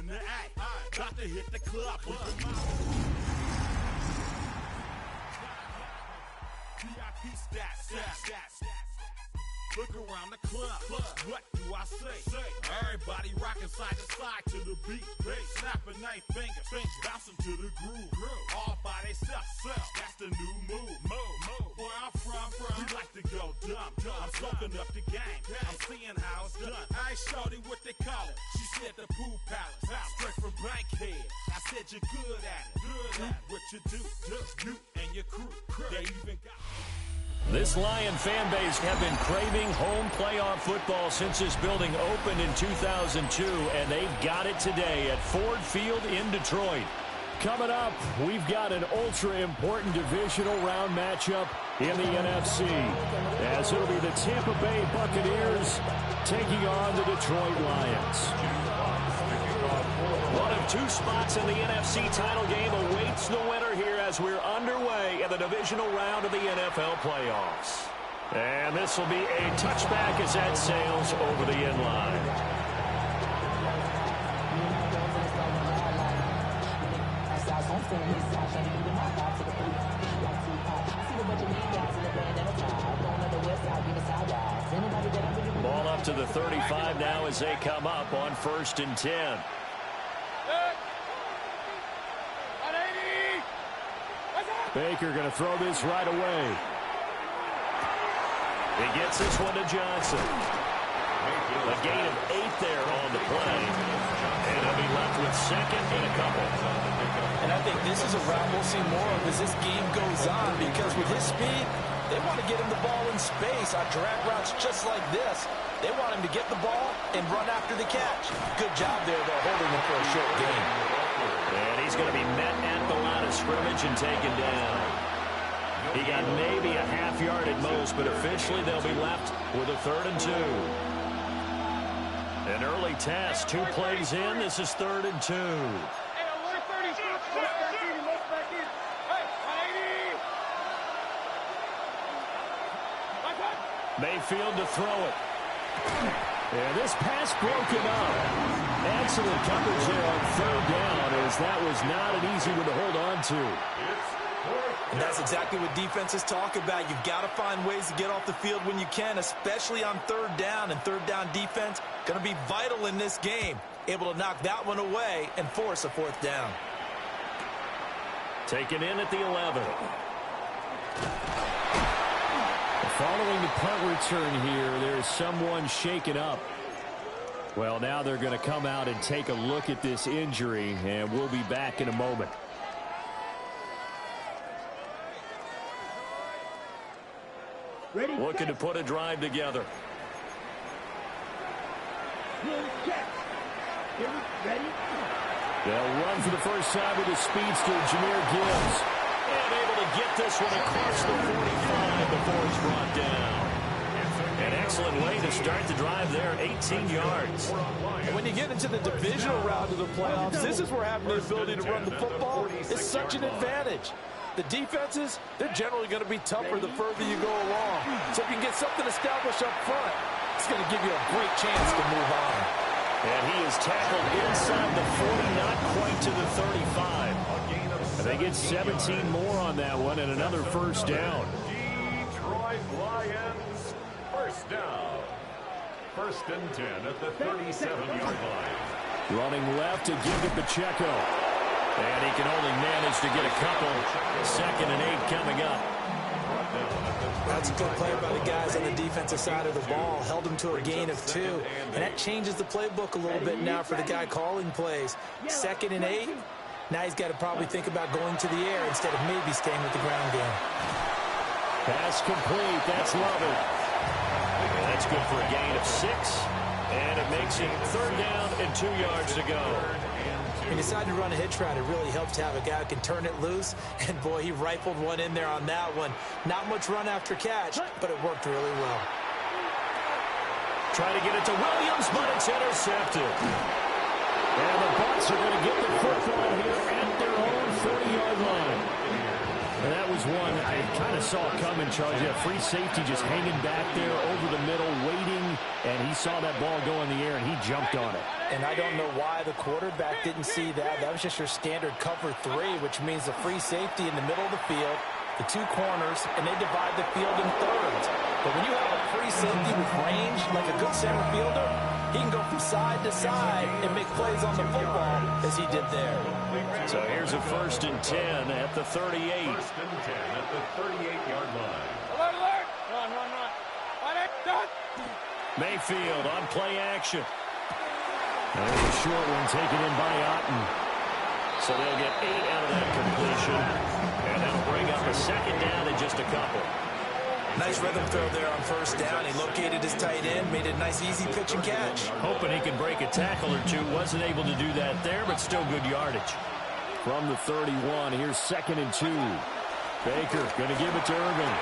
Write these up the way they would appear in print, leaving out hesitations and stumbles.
in the act. Got to hit the club. VIP stats. Look around the club. What do I say? Everybody rocking side to side to the beat. Snapping their fingers, bouncing to the groove. All by themselves. That's the new move. Where I'm from, we like to go dumb. I'm soaking up the game. I'm seeing how it's done. I ain't shorty what they call it. She said the pool palace. Straight from Bankhead. I said you're good at it. What you do, you and your crew. They even got... This Lion fan base have been craving home playoff football since this building opened in 2002, and they've got it today at Ford Field in Detroit. Coming up, we've got an ultra-important divisional round matchup in the NFC, as it'll be the Tampa Bay Buccaneers taking on the Detroit Lions. One of two spots in the NFC title game awaits the winner here as we're underway in the divisional round of the NFL playoffs. And this will be a touchback as that sails over the end line. Ball up to the 35 now as they come up on 1st and 10. Baker going to throw this right away. He gets this one to Johnson. A gain of 8 there on the play. And he'll be left with 2nd and a couple. And I think this is a route we'll see more of as this game goes on, because with his speed, they want to get him the ball in space on drag routes just like this. They want him to get the ball and run after the catch. Good job there, though, holding him for a short gain. And he's going to be met at the line of scrimmage and taken down. He got maybe a half yard at most, but officially they'll be left with a 3rd and 2. An early test, 2 plays in. This is 3rd and 2. Mayfield to throw it. And this pass broken up. Excellent coverage there on 3rd down, as that was not an easy one to hold on to. And that's exactly what defenses talk about. You've got to find ways to get off the field when you can, especially on 3rd down. And 3rd down defense going to be vital in this game. Able to knock that one away and force a 4th down. Taken in at the 11. Following the punt return here, there's someone shaken up. Well, now they're going to come out and take a look at this injury, and we'll be back in a moment. Ready, looking to put a drive together. Ready? They'll run for the first time with the speedster, Jahmyr Gibbs. And able to get this one across the 45 before he's brought down. An excellent way to start the drive there, 18 yards. And when you get into the divisional round of the playoffs, this is where having the ability to run the football is such an advantage. The defenses, they're generally going to be tougher the further you go along. So if you can get something established up front, it's going to give you a great chance to move on. And he is tackled inside the 40, not quite to the 35. And they get 17 more on that one and another first down. Detroit Lions, first down. 1st and 10 at the 37-yard line. Running left to give it Pacheco. And he can only manage to get a couple. 2nd and 8 coming up. That's a good play by the guys on the defensive side of the ball. Held him to a gain of 2. And that changes the playbook a little bit now for the guy calling plays. 2nd and 8. Now he's got to probably think about going to the air instead of maybe staying with the ground game. Pass complete. That's Lovett. That's good for a gain of 6. And it makes it 3rd down and 2 yards to go. When you decide to run a hitch route, it really helps to have a guy who can turn it loose. And, boy, he rifled one in there on that one. Not much run after catch, but it worked really well. Try to get it to Williams, but it's intercepted. And the Bucs are going to get the football here at their own 40-yard line. And that was one I kind of saw coming, Charles. You have free safety just hanging back there over the middle, waiting, and he saw that ball go in the air, and he jumped on it. And I don't know why the quarterback didn't see that. That was just your standard cover 3, which means the free safety in the middle of the field, the 2 corners, and they divide the field in thirds. But when you have a free safety with range, like a good center fielder, he can go from side to side and make plays on the football as he did there. So here's a 1st and 10 at the 38. 1st and 10 at the 38-yard line. Alert, alert! Run, run, run. Done. Mayfield on play action. There's a short one taken in by Otten. So they'll get 8 out of that completion. And that'll bring up a 2nd down in just a couple. Nice rhythm throw there on 1st down. He located his tight end, made a nice easy pitch and catch. Hoping he could break a tackle or two. Wasn't able to do that there, but still good yardage. From the 31, here's 2nd and 2. Baker going to give it to Irvin.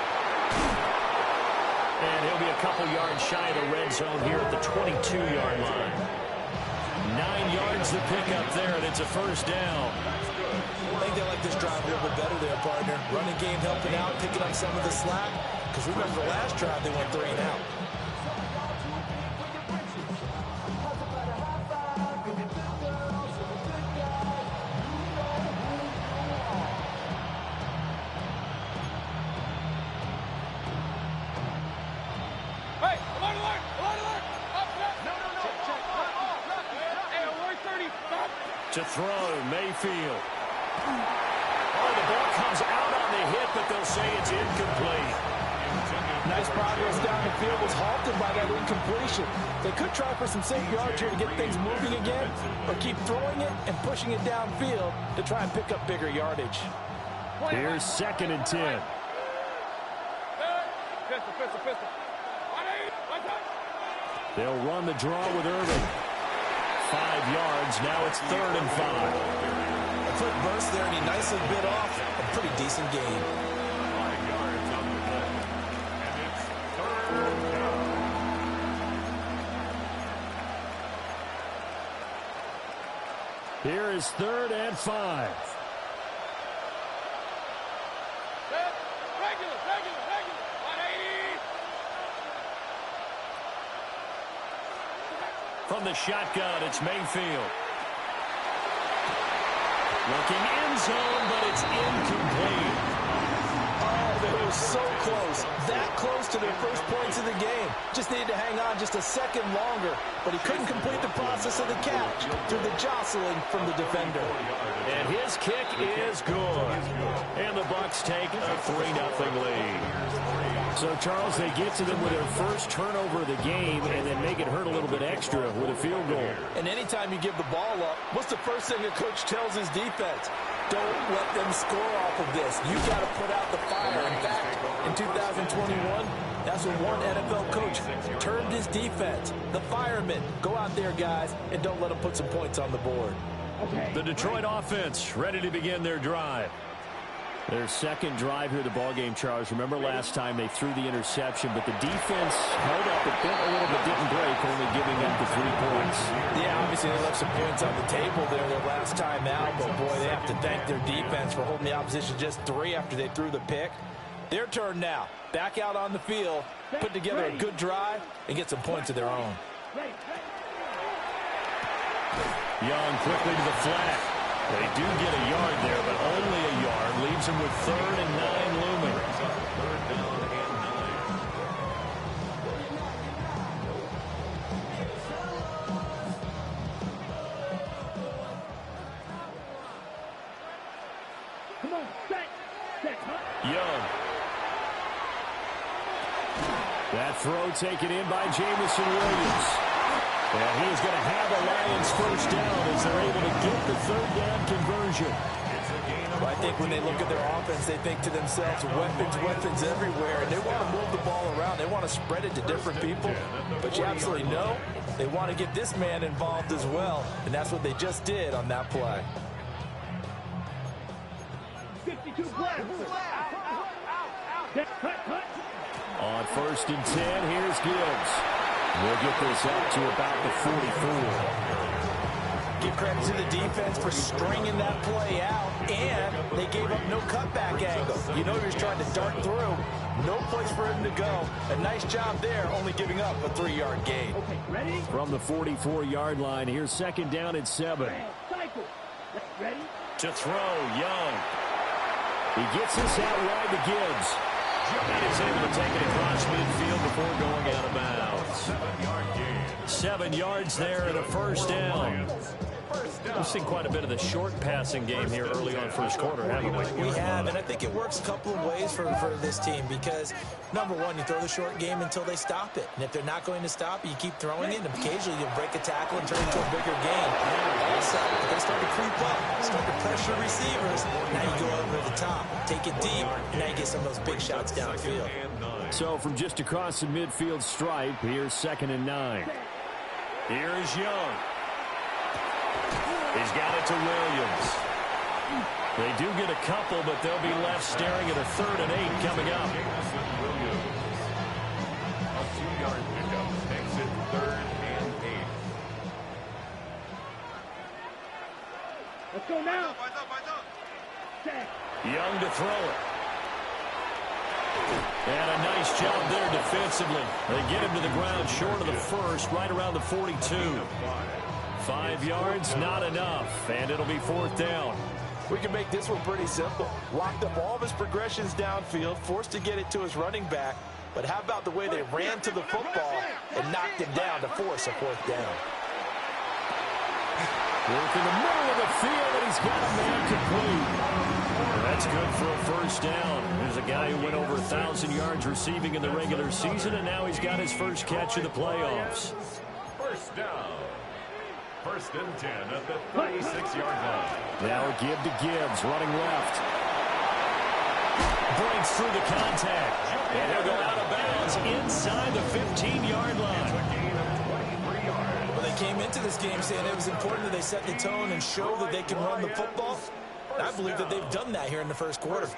And he'll be a couple yards shy of the red zone here at the 22-yard line. 9 yards to pick up there, and it's a 1st down. I think they like this drive a little bit better there, partner. Running game helping out, picking up some of the slack. Because remember, the last drive they went 3 and out. Hey, alert, alert! Alert, alert! No. Hey, alert 30, stop! To throw, Mayfield. Oh, the ball comes out on the hit, but they'll say it's incomplete. Nice progress down the field was halted by that incompletion. They could try for some safe yards here to get things moving again, or keep throwing it and pushing it downfield to try and pick up bigger yardage. Here's 2nd and 10. Pistol. They'll run the draw with Irvin. 5 yards. Now it's 3rd and 5. A quick burst there, and he nicely bit off a pretty decent game. 5 yards on the play. And it's 3rd down. Here is 3rd and 5. Regular. 180. From the shotgun, it's Mayfield. Looking end zone, but it's incomplete. Oh, they were so close. That close to their first points of the game. Just needed to hang on just a second longer, but he couldn't complete the process of the catch through the jostling from the defender. And his kick is good. And the Bucs take a 3-0 lead. So, Charles, they get to them with their first turnover of the game and then make it hurt a little bit extra with a field goal. And anytime you give the ball up, what's the first thing a coach tells his defense? Don't let them score off of this. You got to put out the fire. In fact, in 2021, that's when one NFL coach termed his defense the firemen. Go out there, guys, and don't let them put some points on the board. The Detroit offense ready to begin their drive. Their second drive here, the ball game, Charles. Remember last time they threw the interception, but the defense held up a bit, a little bit, didn't break, only giving up the 3 points. Yeah, obviously they left some points on the table there their last time out, but boy, they have to thank their defense for holding the opposition just 3 after they threw the pick. Their turn now. Back out on the field, put together a good drive, and get some points of their own. Young quickly to the flat. They do get a yard there, but only a yard. Leaves them with 3rd and 9 looming. 3rd down and 9. Come on, set, Young. That throw taken in by Jamison Williams. And he is going to have a Lions first down as they're able to get the 3rd down conversion. Well, I think when they look at their offense, they think to themselves, weapons everywhere, and they want to move the ball around. They want to spread it to different people. But you absolutely know they want to get this man involved as well, and that's what they just did on that play. 52 flat. Cut. On 1st and 10, here's Gibbs. We'll get this up to about the 44. Give credit to the defense for stringing that play out, and they gave up no cutback angle. You know he was trying to dart through. No place for him to go. A nice job there, only giving up a 3-yard gain. Okay, ready? From the 44-yard line, here's second down at 7. Cycle. Ready? To throw, Young. He gets this out wide to Gibbs. And he's able to take it across midfield before going out of bounds. 7-yard gain. 7 yards there and a first down. We've seen quite a bit of the short passing game here early on first quarter, haven't we? We have, and I think it works a couple of ways for this team because, number one, you throw the short game until they stop it. And if they're not going to stop it, you keep throwing it, and occasionally you'll break a tackle and turn it into a bigger game. Also, if they start to creep up, start to pressure receivers, now you go over the top, take it deep, and now you get some of those big shots downfield. So from just across the midfield stripe, here's 2nd and 9. Here's Young. He's got it to Williams. They do get a couple, but they'll be left staring at a 3rd and 8 coming up. Williams. A 2-yard pickup makes it 3rd and 8. Let's go now. Set. Young to throw it. And a nice job there defensively. They get him to the ground short of the first, right around the 42. 5 yards, not enough, and it'll be 4th down. We can make this one pretty simple. Locked up all of his progressions downfield, forced to get it to his running back. But how about the way they ran to the football and knocked him down to force a 4th down? Work in the middle of the field, and he's got a man complete. That's good for a first down. There's a guy who went over 1,000 yards receiving in the regular season, and now he's got his first catch of the playoffs. First down. 1st and 10 at the 36-yard line. Now a give to Gibbs, running left. Breaks through the contact. And he'll go out of bounds inside the 15-yard line. Well, they came into this game saying it was important that they set the tone and show that they can run the football. I believe that they've done that here in the first quarter.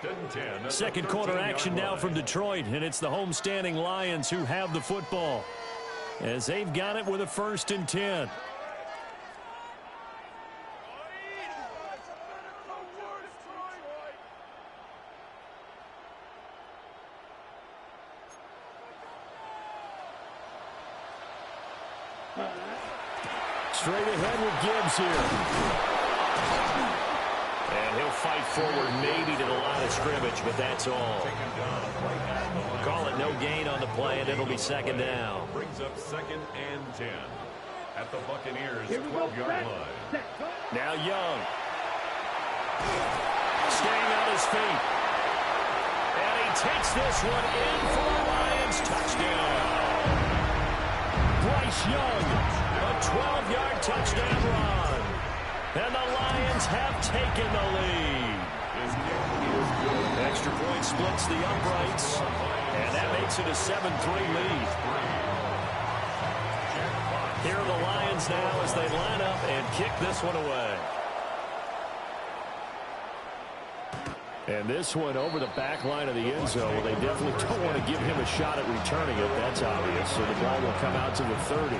Second quarter action now from Detroit, and it's the homestanding Lions who have the football, as they've got it with a 1st and 10. Straight ahead with Gibbs here. And he'll fight forward maybe to the line of scrimmage, but that's all. Call it no gain on the play, and it'll be 2nd down. Brings up 2nd and 10 at the Buccaneers' 12-yard line. Now Young. Staying on his feet. And he takes this one in for a Lions touchdown. Bryce Young, a 12-yard touchdown run. And the Lions have taken the lead. Extra point splits the uprights, and that makes it a 7-3 lead. Here are the Lions now as they line up and kick this one away. And this one over the back line of the end zone. Well, they definitely don't want to give him a shot at returning it. That's obvious. So the ball will come out to the 30.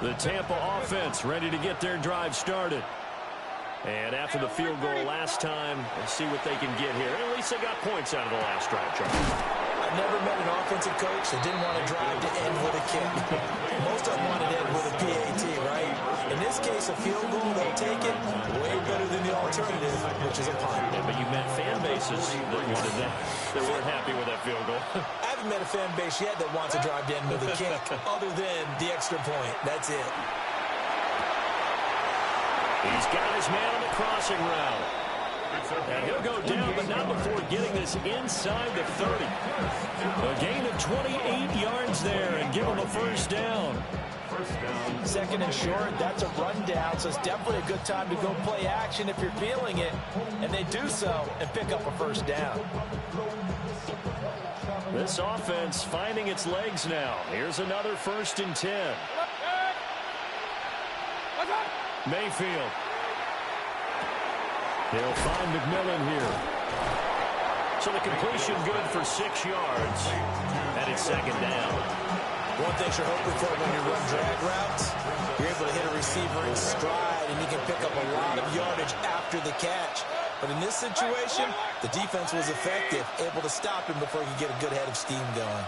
The Tampa offense ready to get their drive started. And after the field goal last time, let's see what they can get here. At least they got points out of the last drive, Charles. I've never met an offensive coach that didn't want to drive to end with a kick. Most of them wanted to end with a PAT, right? In this case, a field goal, they'll take it way better than the alternative, which is a punt. Yeah, but you met fan bases that wanted that. They weren't happy with that field goal. I haven't met a fan base yet that wants to drive to end with a kick, other than the extra point. That's it. He's got his man on the crossing route. And he'll go down, but not before getting this inside the 30. A gain of 28 yards there and give him a first down. 2nd and short, that's a rundown, so it's definitely a good time to go play action if you're feeling it. And they do so and pick up a first down. This offense finding its legs now. Here's another 1st and 10. Mayfield. They'll find McMillan here. So the completion good for 6 yards. And it's second down. One thing you're hoping for when you run drag routes, you're able to hit a receiver in stride, and he can pick up a lot of yardage after the catch. But in this situation, the defense was effective, able to stop him before he could get a good head of steam going.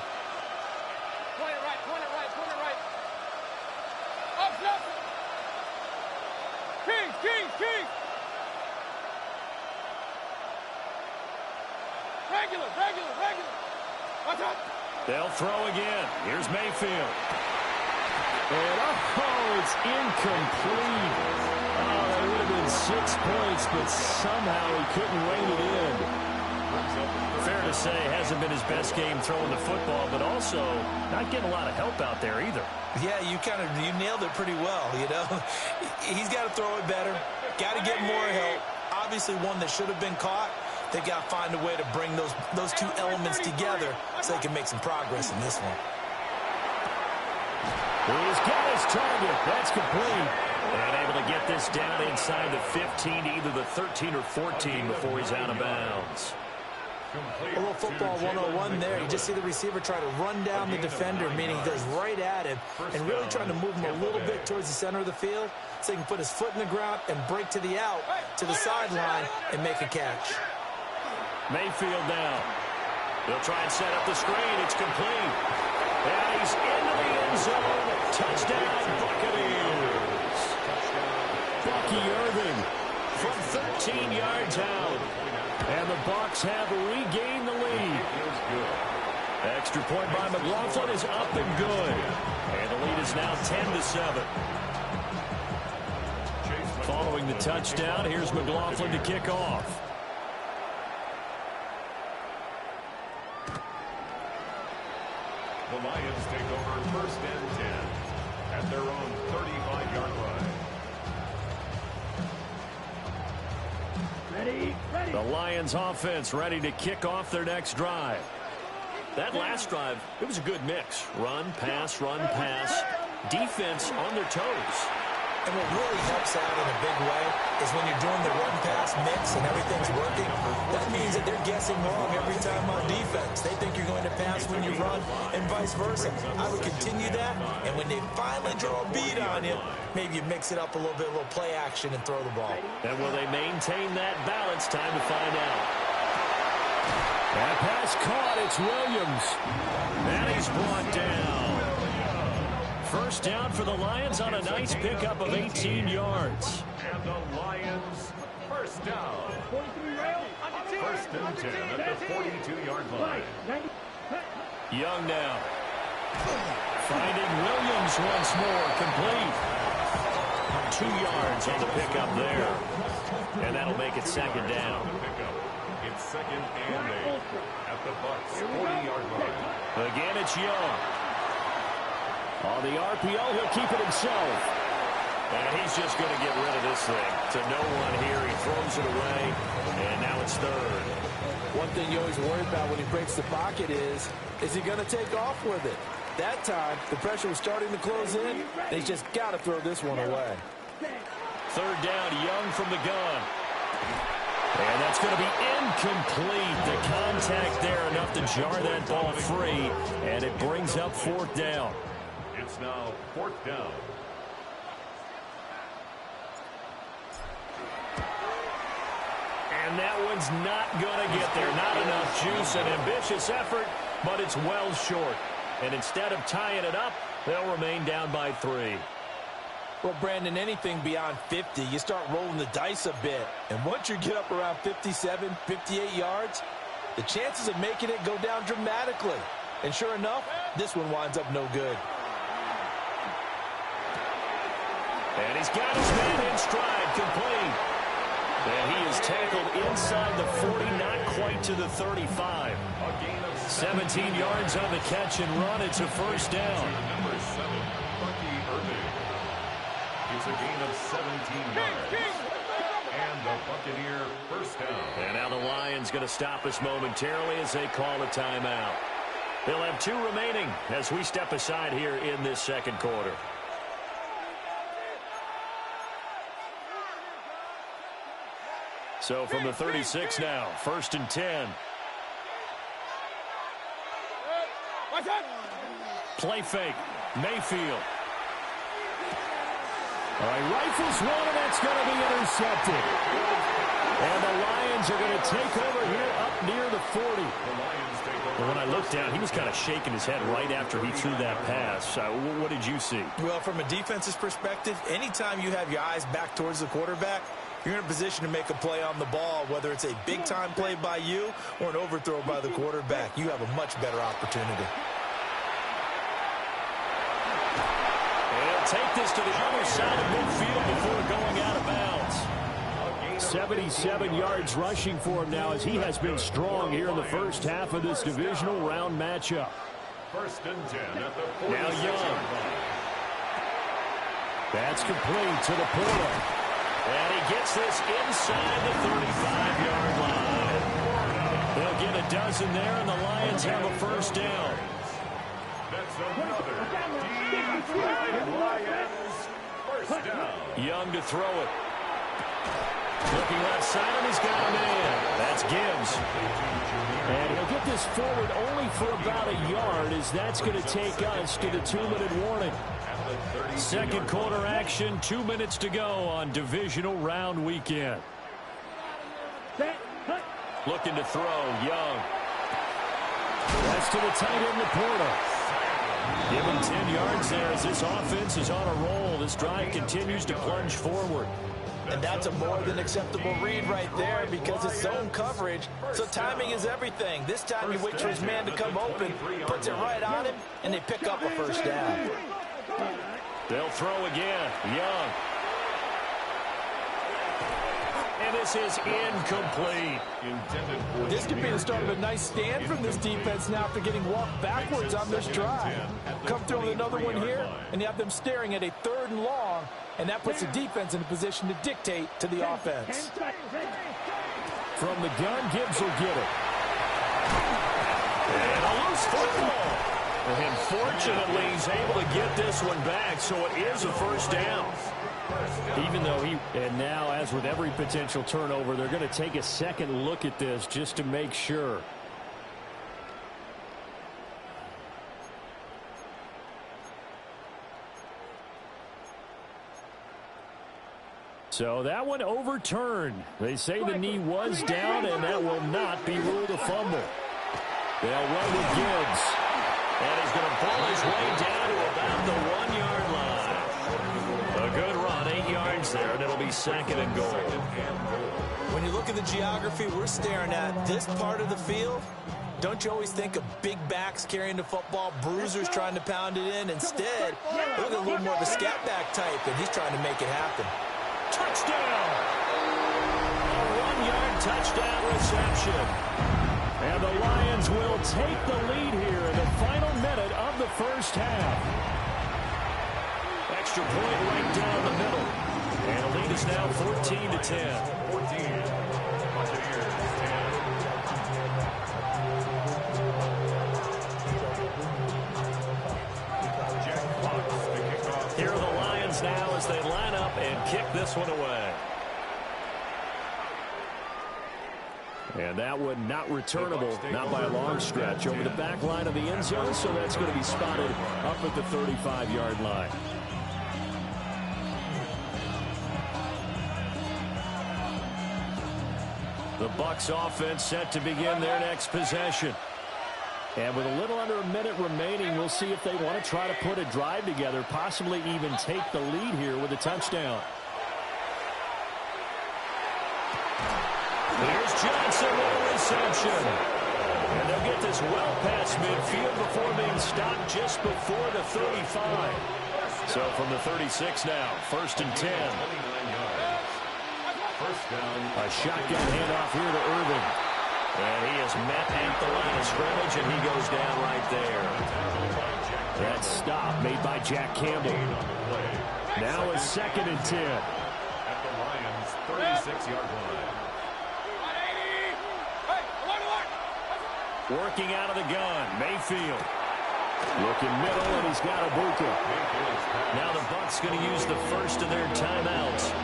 Point it right, point it right, point it right. Up, up. Kings, Kings, Kings. Regular, regular, regular. Watch out. They'll throw again. Here's Mayfield. And it's incomplete. Oh, that would have been 6 points, but somehow he couldn't rein it in. Fair to say, hasn't been his best game throwing the football, but also not getting a lot of help out there either. Yeah, you nailed it pretty well, you know. He's got to throw it better, got to get more help. Obviously one that should have been caught. They've got to find a way to bring those two elements together so they can make some progress in this one. He's got his target. That's complete. And able to get this down inside the 15 to either the 13 or 14 before he's out of bounds. A little football 101 there. You just see the receiver try to run down the defender, meaning he goes right at him, and really trying to move him a little bit towards the center of the field so he can put his foot in the ground and break to the out, to the sideline, and make a catch. Mayfield down. They'll try and set up the screen. It's complete. And he's into the end zone. Touchdown, Buccaneers. Bucky Irving from 13 yards out. And the Bucs have regained the lead. Extra point by McLaughlin is up and good. And the lead is now 10-7. Following the touchdown, here's McLaughlin to kick off. The Lions take over 1st and 10 at their own 35-yard line. Ready. The Lions offense ready to kick off their next drive. That last drive, it was a good mix. Run, pass, defense on their toes. And what really helps out in a big way is when you're doing the run-pass mix and everything's working, that means that they're guessing wrong every time on defense. They think you're going to pass when you run and vice versa. I would continue that, and when they finally draw a beat on you, maybe you mix it up a little bit, a little play action, and throw the ball. And will they maintain that balance? Time to find out. That pass caught. It's Williams. And he's brought down. First down for the Lions on a nice pickup of 18 yards. And the Lions first down. 1st and 10 at the 42-yard line. Young now. Finding Williams once more. Complete. 2 yards on the pickup there. And that'll make it second down. It's 2nd and 8 at the Bucs 40-yard line. Again, it's Young. On the RPO, he'll keep it himself. And he's just going to get rid of this thing. To no one here. He throws it away. And now it's 3rd. One thing you always worry about when he breaks the pocket is he going to take off with it? That time, the pressure was starting to close in. They just got to throw this one away. 3rd down, Young from the gun. And that's going to be incomplete. The contact there enough to jar that ball free. And it brings up 4th down. It's now 4th down. And that one's not going to get there. Not enough juice. An ambitious effort, but it's well short. And instead of tying it up, they'll remain down by 3. Well, Brandon, anything beyond 50, you start rolling the dice a bit. And once you get up around 57, 58 yards, the chances of making it go down dramatically. And sure enough, this one winds up no good. And he's got his man in stride, complete. And he is tackled inside the 40, not quite to the 35. 17 yards on the catch and run. It's a first down. Number 7, Bucky Irving. It's a gain of 17 yards. And the Buccaneer first down. And now the Lions going to stop us momentarily as they call a timeout. They'll have 2 remaining as we step aside here in this second quarter. So from the 36 now, 1st and 10. Play fake. Mayfield. All right, rifles one, and that's going to be intercepted. And the Lions are going to take over here up near the 40. Well, when I looked down, he was kind of shaking his head right after he threw that pass. What did you see? Well, from a defense's perspective, anytime you have your eyes back towards the quarterback, you're in a position to make a play on the ball, whether it's a big-time play by you or an overthrow by the quarterback. You have a much better opportunity. They'll take this to the other side of midfield before going out of bounds. 77 yards rushing for him now as he has been strong here in the first half of this divisional round matchup. First and 10 at the 46. Now Young. That's complete to the Porter. And he gets this inside the 35-yard line. They'll get a dozen there, and the Lions have a first down. That's another Detroit Lions first down. Young to throw it. Looking left side, and he's got a man. That's Gibbs. And he'll get this forward only for about a yard, as that's going to take us to the 2-minute warning. Second quarter action, 2 minutes to go on divisional round weekend. Looking to throw, Young. That's to the tight end, Laporta. Give him 10 yards there as this offense is on a roll. This drive continues to plunge forward. And that's a more than acceptable read right there because it's zone coverage, so timing is everything. This time he waits for his man to come open, puts it right on him, and they pick up a first down. They'll throw again. Young. And this is incomplete. This could be the start of a nice stand from this defense now after getting walked backwards on this drive. Come through with another one here, and you have them staring at a 3rd and long, and that puts the defense in a position to dictate to the offense. From the gun, Gibbs will get it. And a loose football. And fortunately, he's able to get this one back, so it is a first down. Even though and now, as with every potential turnover, they're going to take a second look at this just to make sure. So that one overturned. They say the knee was down, and that will not be ruled a fumble. They'll run with Gibbs. And he's going to pull his way down to about the 1-yard line. A good run, 8 yards there, and it'll be 2nd and goal. When you look at the geography we're staring at, this part of the field, don't you always think of big backs carrying the football, bruisers trying to pound it in? Instead, look at a little more of a scat back type, and he's trying to make it happen. Touchdown! A 1-yard touchdown reception. And the Lions will take the lead here in the final minute of the first half. Extra point right down the middle. And the lead is now 14-10. 14. Buccaneers 10. Jack Fox to kick off. Here are the Lions now as they line up and kick this one away. And that one not returnable, not by a long stretch, over the back line of the end zone, so that's going to be spotted up at the 35-yard line. The Bucs offense set to begin their next possession. And with a little under a minute remaining, we'll see if they want to try to put a drive together, possibly even take the lead here with a touchdown. Here's Johnson with a reception. And they'll get this well past midfield before being stopped just before the 35. So from the 36 now, 1st and 10. First down. A shotgun handoff here to Irving. And he is met at the line of scrimmage, and he goes down right there. That stop made by Jack Campbell. Now a 2nd and 10. At the Lions' 36-yard line. Working out of the gun, Mayfield. Looking middle, and he's got Ibuka. Now the Bucs going to use the first of their timeouts,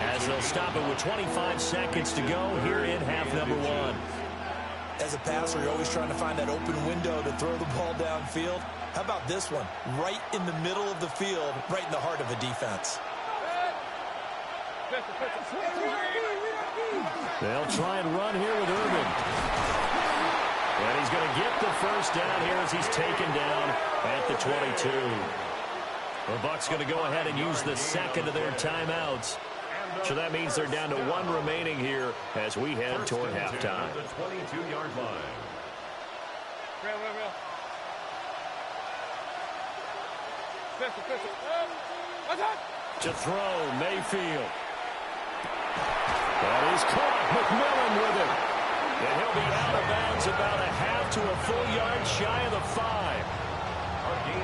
as they'll stop it with 25 seconds to go here in half number 1. As a passer, you're always trying to find that open window to throw the ball downfield. How about this one? Right in the middle of the field, right in the heart of a defense. They'll try and run here with Urban. And he's going to get the first down here as he's taken down at the 22. The Bucs going to go ahead and use the second of their timeouts. So that means they're down to one remaining here as we head toward halftime. The 22-yard line. Real. To throw, Mayfield. That is caught. McMillan with it. And he'll be out of bounds about a half to a full yard shy of the 5.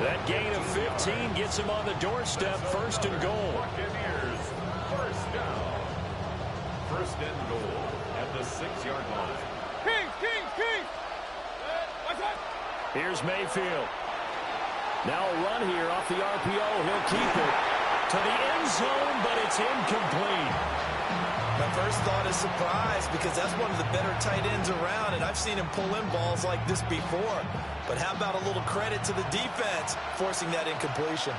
That gain of 15 gets him on the doorstep, first and goal. Buccaneers, first down. First and goal at the 6-yard line. King! What's up? Here's Mayfield. Now a run here off the RPO. He'll keep it to the end zone, but it's incomplete. My first thought is surprise because that's one of the better tight ends around, and I've seen him pull in balls like this before. But how about a little credit to the defense forcing that incompletion?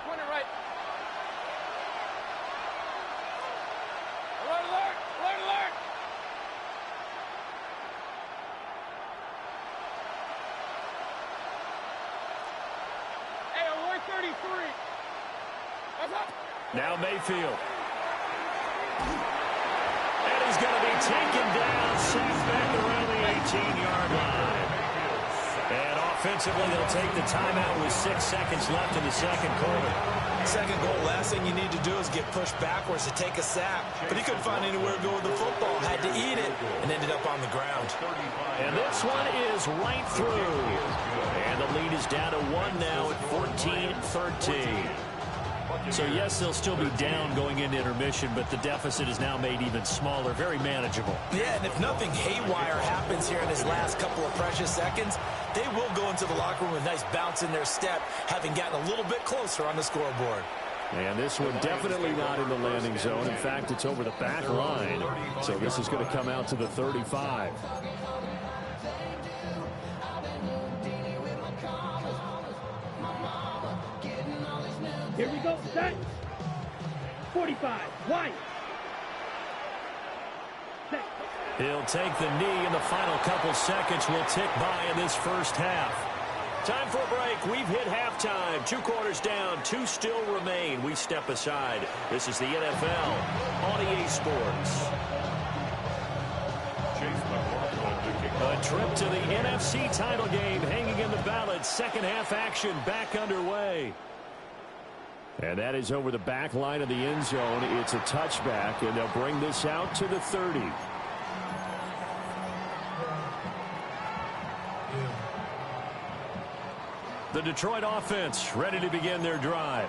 Point it right. Alert! Hey, alert 33. What's up? Now Mayfield. And he's going to be taken down, sacked back around the 18-yard line. And offensively, they'll take the timeout with 6 seconds left in the second quarter. Second goal, last thing you need to do is get pushed backwards to take a sack. But he couldn't find anywhere to go with the football, had to eat it, and ended up on the ground. And this one is right through. And the lead is down to 1 now at 14-13. So, yes, they'll still be down going into intermission, but the deficit is now made even smaller, very manageable. Yeah, and if nothing haywire happens here in his last couple of precious seconds, they will go into the locker room with a nice bounce in their step, having gotten a little bit closer on the scoreboard. And this one definitely not in the landing zone. In fact, it's over the back line. So this is going to come out to the 35. Here we go, set. 45, wide. Set. He'll take the knee, and the final couple seconds will tick by in this first half. Time for a break. We've hit halftime. 2 quarters down, 2 still remain. We step aside. This is the NFL on EA Sports. A trip to the NFC title game hanging in the balance. Second half action back underway. And that is over the back line of the end zone. It's a touchback, and they'll bring this out to the 30. The Detroit offense ready to begin their drive.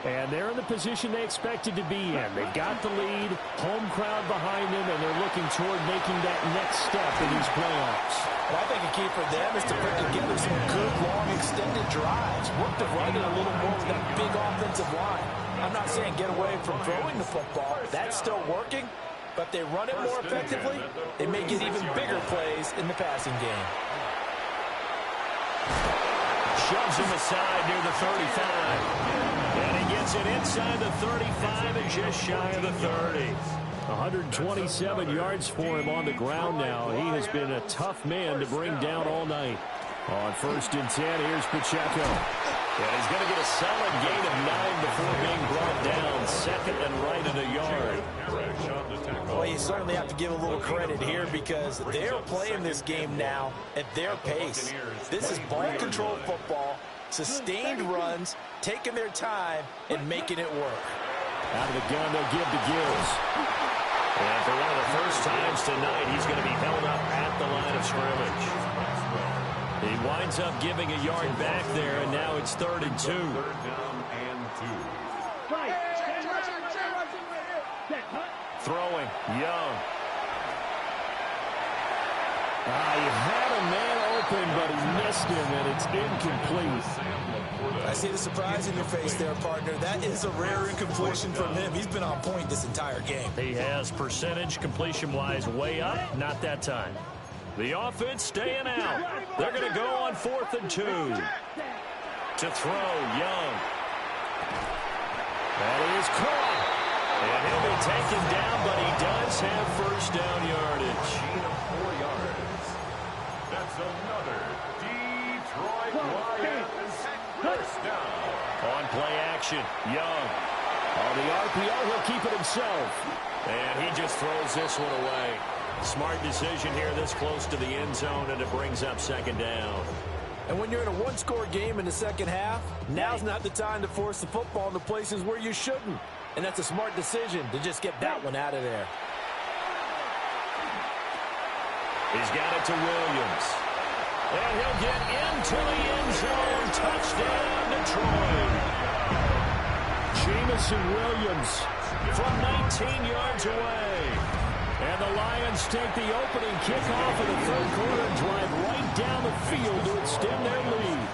And they're in the position they expected to be in. They've got the lead, home crowd behind them, and they're looking toward making that next step in these playoffs. And I think a key for them is to put together some good, long, extended drives. Work the run a little more with that big offensive line. I'm not saying get away from throwing the football. That's still working. But they run it more effectively, they may get even bigger plays in the passing game. Shoves him aside near the 35. And he gets it inside the 35 and just shy of the 30. 127 yards for him on the ground now. He has been a tough man to bring down all night. On 1st and 10, here's Pacheco. And he's going to get a solid gain of 9 before being brought down. Second and right at a yard. Well, you certainly have to give a little credit here because they're playing this game now at their pace. This is ball control football, sustained runs, taking their time, and making it work. Out of the gun, they'll give to Gills. And for one of the first times tonight, he's going to be held up at the line of scrimmage. He winds up giving a yard back there, and now it's 3rd and 2. 3rd down and 2. Right. Set, Throwing, Young. He had a man open, but he missed him, and it's incomplete. I see the surprise in your face there, partner. That is a rare incompletion from him. He's been on point this entire game. He has percentage completion-wise way up, not that time. The offense staying out. They're going to go on 4th and 2. To throw, Young. That is caught. And he'll be taken down, but he does have first down yardage. Gain of 4 yards. That's another Detroit Lions first down. On play action, Young. On the RPO, he'll keep it himself. And he just throws this one away. Smart decision here this close to the end zone, and it brings up 2nd down. And when you're in a one-score game in the second half, now's not the time to force the football in the places where you shouldn't. And that's a smart decision to just get that one out of there. He's got it to Williams. And he'll get into the end zone. Touchdown, Detroit. Jamison Williams from 19 yards away. And the Lions take the opening kickoff of the 3rd quarter and drive right down the field to extend their lead.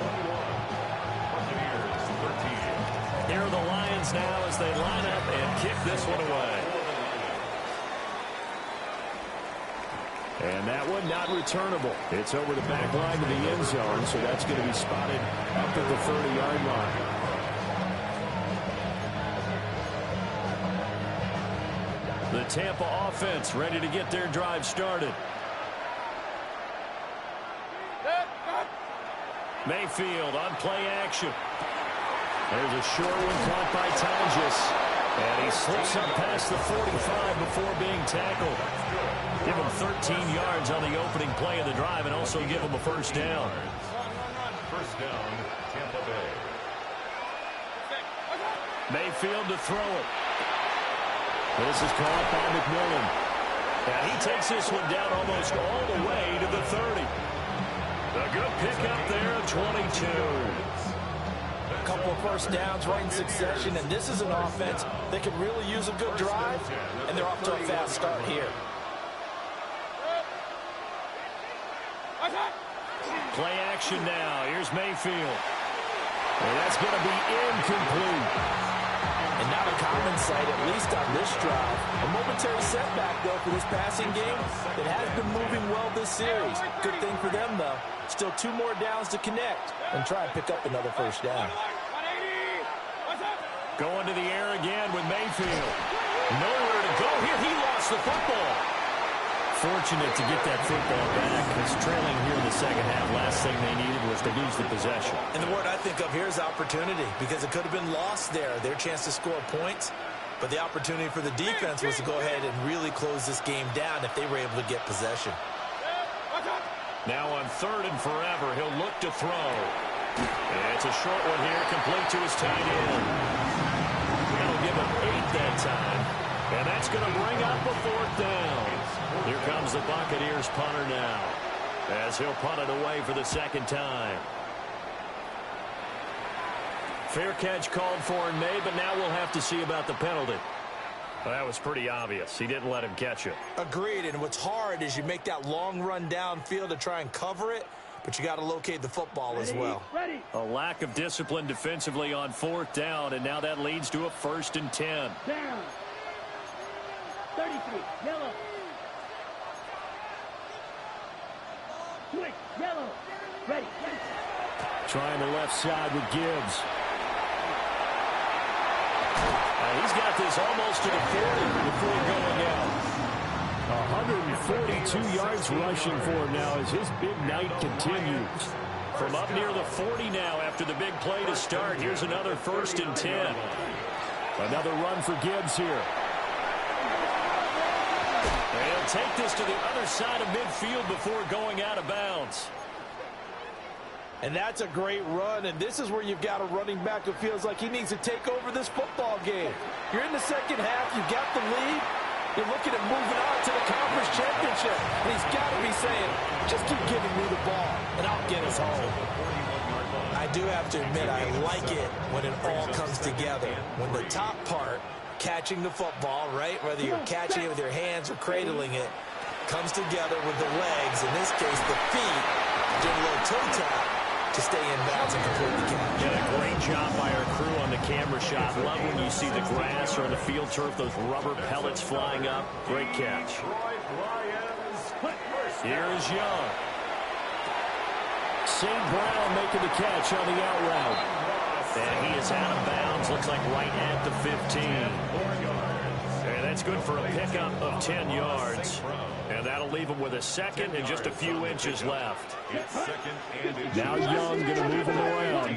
Here are the Lions now as they line up and kick this one away. And that one not returnable. It's over the back line to the end zone, so that's going to be spotted up at the 30-yard line. The Tampa offense ready to get their drive started. Mayfield on play action. There's a short one caught by Tonjes. And he slips up past the 45 before being tackled. Give him 13 yards on the opening play of the drive and also give him a first down. First down, Tampa Bay. Mayfield to throw it. This is caught by McMillan. And he takes this one down almost all the way to the 30. A good pickup there at 22. A couple of first downs right in succession, and this is an offense that could really use a good drive, and they're off to a fast start here. Play action now. Here's Mayfield. And that's going to be incomplete. And not a common sight, at least on this drive. A momentary setback, though, for this passing game that has been moving well this series. Good thing for them, though. Still 2 more downs to connect and try and pick up another first down. Going to the air again with Mayfield. Nowhere to go here. He lost the football. Fortunate to get that football back, because trailing here in the second half, last thing they needed was to lose the possession. And the word I think of here is opportunity, because it could have been lost there, their chance to score points. But the opportunity for the defense was to go ahead and really close this game down if they were able to get possession. Now on 3rd and forever, he'll look to throw. It's a short one here, complete to his tight end. That'll give him 8 that time. And that's going to bring up a 4th down. Here comes the Buccaneers punter now, as he'll punt it away for the 2nd time. Fair catch called for and made, but now we'll have to see about the penalty. Well, that was pretty obvious. He didn't let him catch it. Agreed, and what's hard is you make that long run downfield to try and cover it, but you got to locate the football as well. A lack of discipline defensively on 4th down, and now that leads to a 1st and 10. Down. 33, yellow. Switch, yellow. Ready. Trying the left side with Gibbs. He's got this almost to the 40 before going out. 142 yards rushing for him now as his big night continues. From up near the 40 now after the big play to start. Here's another 1st and 10. Another run for Gibbs here. And he'll take this to the other side of midfield before going out of bounds. And that's a great run, and this is where you've got a running back who feels like he needs to take over this football game. You're in the second half, you've got the lead, you're looking at moving on to the conference championship, and he's got to be saying, just keep giving me the ball, and I'll get us home. I do have to admit, I like it when it all comes together. When the top part, catching the football, right, whether you're catching it with your hands or cradling it, comes together with the legs, in this case the feet, doing a little toe tap to stay in bounds and complete the catch. Did a great job by our crew on the camera shot. Love when you see the grass or on the field turf, those rubber pellets flying up. Great catch. Lions, first Here's Young. St. Brown making the catch on the out route. And he is out of bounds. Looks like right at the 15. And that's good for a pickup of 10 yards. And that'll leave him with a second and just a few inches left. Now Young going to move him around.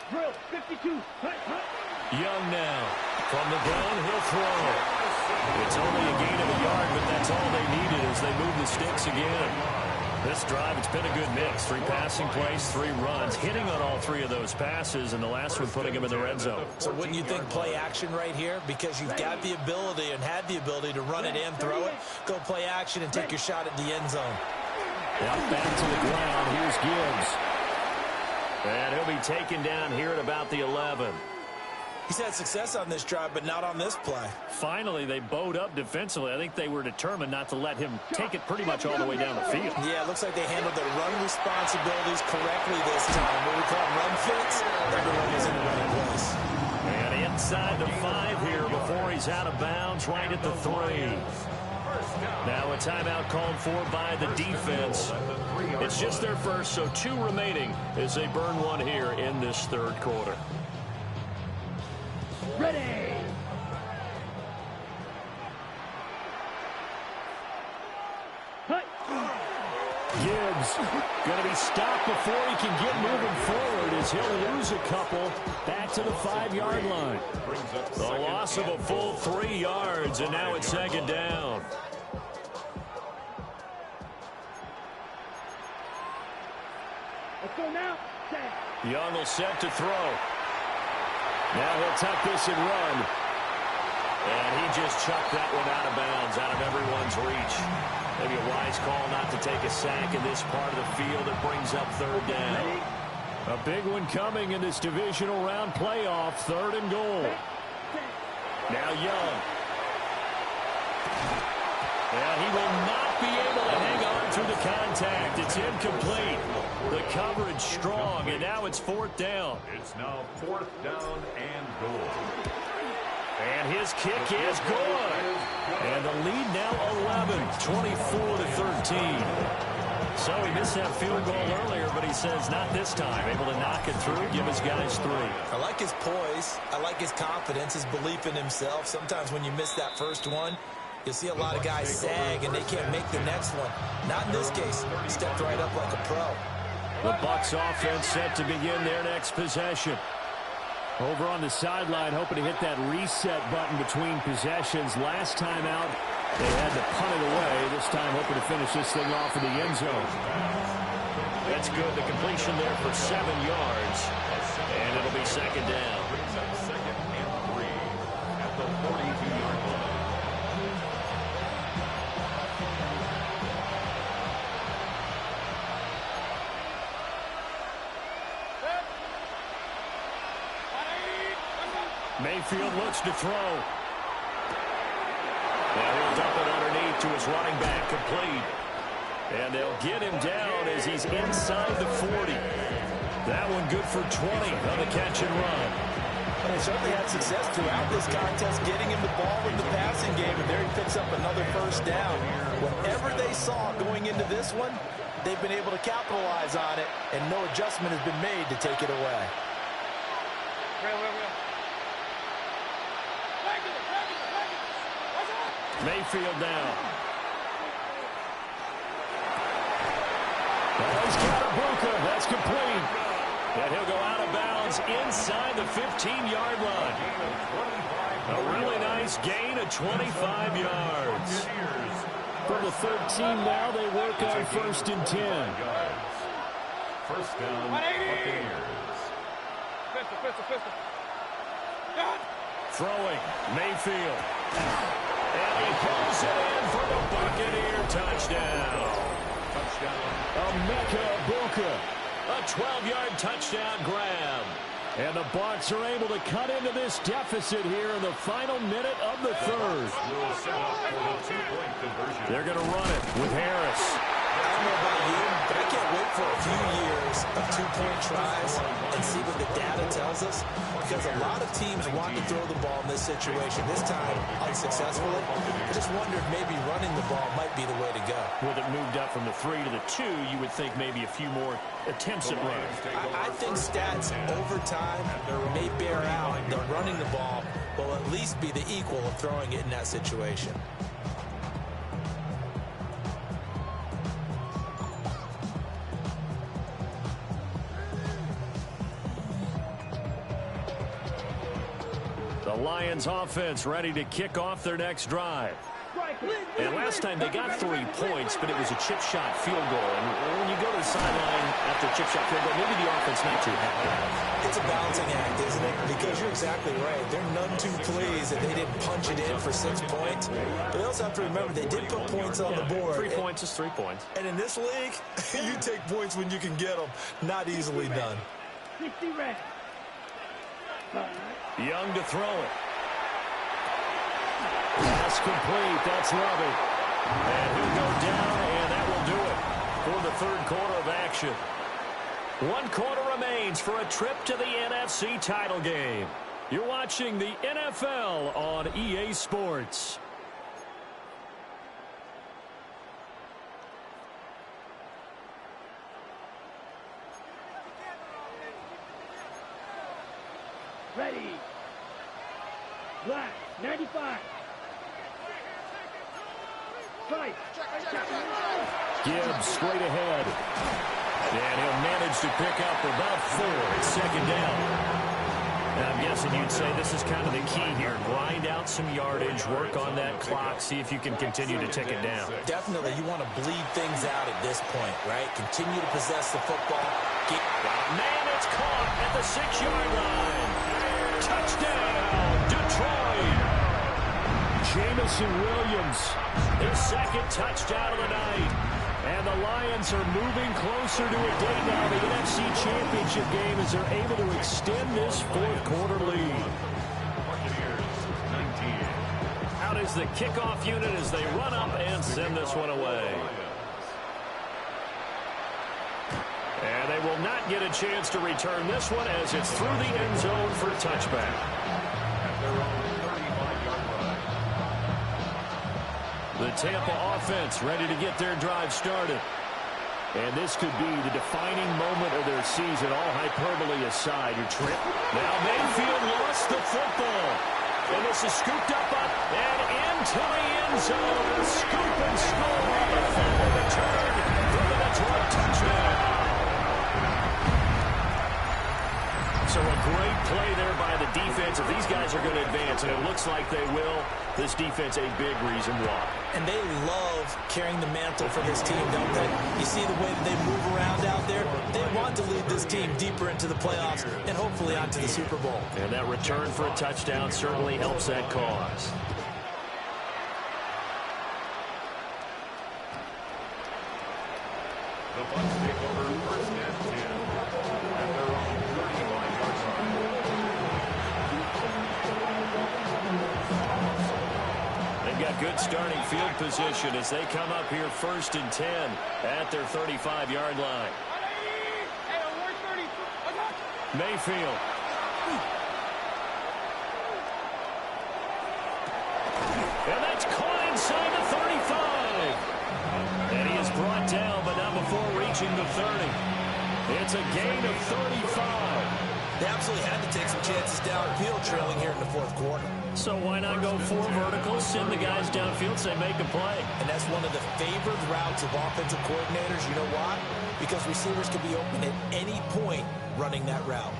Drill, 52. Young now. From the ground, he'll throw. It's only a gain of a yard, but that's all they needed as they move the sticks again. This drive, it's been a good mix. 3 passing plays, 3 runs, hitting on all 3 of those passes, and the last one putting him in the red zone. So wouldn't you think play action right here? Because you've got the ability and had the ability to run it and throw it. Go play action and take your shot at the end zone. Yep, back to the ground. Here's Gibbs. And he'll be taken down here at about the 11. He's had success on this drive, but not on this play. Finally, they bowed up defensively. I think they were determined not to let him take it pretty much all the way down the field. Yeah, it looks like they handled their run responsibilities correctly this time. What we call run fits, everyone is in the right place. And inside the 5 here before he's out of bounds, right at the 3. Now a timeout called for by the defense. It's just their first, so 2 remaining as they burn 1 here in this 3rd quarter. Ready. Gibbs going to be stopped before he can get moving forward as he'll lose a couple back to the 5-yard line. The loss of a full 3 yards, and now it's 2nd down. Let's go now. Young will set to throw. Now he'll tuck this and run. And he just chucked that one out of bounds, out of everyone's reach. Maybe a wise call not to take a sack in this part of the field. It brings up 3rd down. A big one coming in this divisional round playoff, 3rd and goal. Now Young. And he will not be able to hang on through the contact. It's incomplete. The coverage strong, and now it's 4th down. It's now 4th down and goal. And his kick is good. And the lead now 11, 24-13. So he missed that field goal earlier, but he says not this time. Able to knock it through, give his guys 3. I like his poise. I like his confidence, his belief in himself. Sometimes when you miss that first one, you'll see a lot of guys sag and they can't make the next one. Not in this case. He stepped right up like a pro. The Bucs offense set to begin their next possession. Over on the sideline, hoping to hit that reset button between possessions. Last time out, they had to punt it away. This time, hoping to finish this thing off in the end zone. That's good. The completion there for 7 yards. And it'll be 2nd down. 2nd and 3 at the 42-yard line. Mayfield looks to throw. Now he'll dump it underneath to his running back, complete. And they'll get him down as he's inside the 40. That one good for 20 on the catch and run. And they certainly had success throughout this contest, getting him the ball in the passing game, and there he picks up another 1st down. Whatever they saw going into this one, they've been able to capitalize on it, and no adjustment has been made to take it away. Mayfield now. He's got a Buka. That's complete. And he'll go out of bounds inside the 15-yard line. A really nice gain of 25 yards. For the 13 now, they work on 1st and 10. 1st down, Buccaneers. Pistol. Throwing, Mayfield. And he pulls it in for the Buccaneer touchdown. Emeka Buka, a 12-yard touchdown grab. And the Bucs are able to cut into this deficit here in the final minute of the 3rd. Set up for the 2-point conversion. They're going to run it with Harris. I don't know about you, but I can't wait for a few years of two-point tries and see what the data tells us, because a lot of teams want to throw the ball in this situation, this time unsuccessfully. I just wonder if maybe running the ball might be the way to go. With it moved up from the 3 to the 2, you would think maybe a few more attempts at running. I think stats over time may bear out that running the ball will at least be the equal of throwing it in that situation. The Lions offense ready to kick off their next drive. And last time they got 3 points, but it was a chip shot field goal. And when you go to the sideline after a chip shot field goal, maybe the offense not too happy. It's a balancing act, isn't it? Because you're exactly right. They're none too pleased that they didn't punch it in for 6 points. But they also have to remember they did put points on the board. 3 points is 3 points. And in this league, you take points when you can get them. Not easily done. 60 red. Young to throw it. Pass complete. That's Lovey. And he'll go down, and that will do it for the third quarter of action. 1 quarter remains for a trip to the NFC title game. You're watching the NFL on EA Sports. Ready. Black, 95. Fight. Gibbs straight ahead. And he'll manage to pick up about 4. It's second down. And I'm guessing you'd say this is kind of the key here. Grind out some yardage, work on that clock, see if you can continue to tick it down. Definitely, you want to bleed things out at this point, right? Continue to possess the football. Man, it's caught at the 6-yard line. Touchdown, Detroit. Jamison Williams, his second touchdown of the night. And the Lions are moving closer to a day now, the NFC Championship game, as they're able to extend this fourth quarter lead. Out is the kickoff unit as they run up and send this one away. And they will not get a chance to return this one as it's through the end zone for a touchback. The Tampa offense ready to get their drive started. And this could be the defining moment of their season, all hyperbole aside. Your trip. Now Mayfield lost the football. And this is scooped up and into the end zone. Scoop and score on the final return for the Detroit touchdown. So a great play there by the defense. If these guys are going to advance, and it looks like they will, this defense a big reason why. And they love carrying the mantle for this team, don't they? You see the way that they move around out there? They want to lead this team deeper into the playoffs and hopefully onto the Super Bowl. And that return for a touchdown certainly helps that cause. The Bucs take over first and 10 at their own 39-yard line. They've got good starting field position as they come up here first and 10 at their 35-yard line. Mayfield. And that's caught inside the 35. And he is brought down, but not before reaching the 30. It's a gain of 35. They absolutely had to take some chances downfield trailing here in the fourth quarter. So why not go 4 verticals, send the guys downfield, say make a play. And that's one of the favored routes of offensive coordinators. You know why? Because receivers can be open at any point running that route.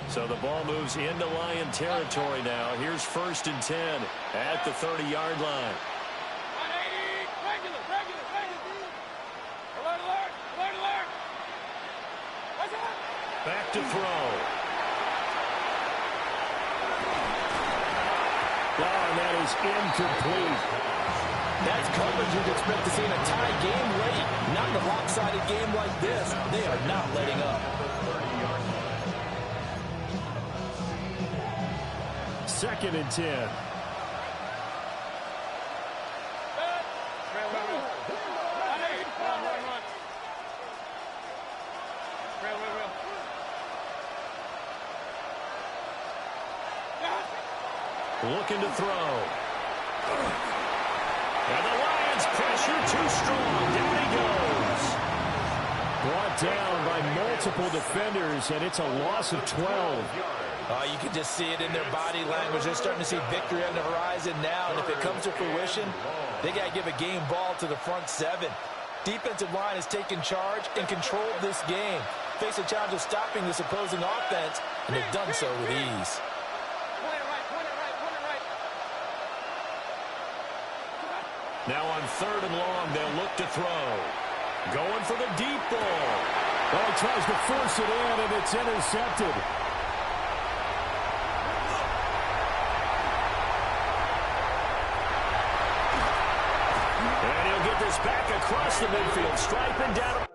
So the ball moves into Lion territory now. Here's first and 10 at the 30-yard line. Back to throw. And that is incomplete. That's coverage you'd expect to see in a tie game late. Not in a lopsided game like this. They are not letting up. Second and 10. Looking to throw. And the Lions pressure too strong. Down he goes. Brought down by multiple defenders, and it's a loss of 12. You can just see it in their body language. They're starting to see victory on the horizon now, and if it comes to fruition, they got to give a game ball to the front seven. Defensive line has taken charge and controlled this game. Face a challenge of stopping this opposing offense, and they've done so with ease. Now on 3rd and long, they'll look to throw. Going for the deep ball. Well, he tries to force it in, and it's intercepted. And he'll get this back across the midfield stripe and down.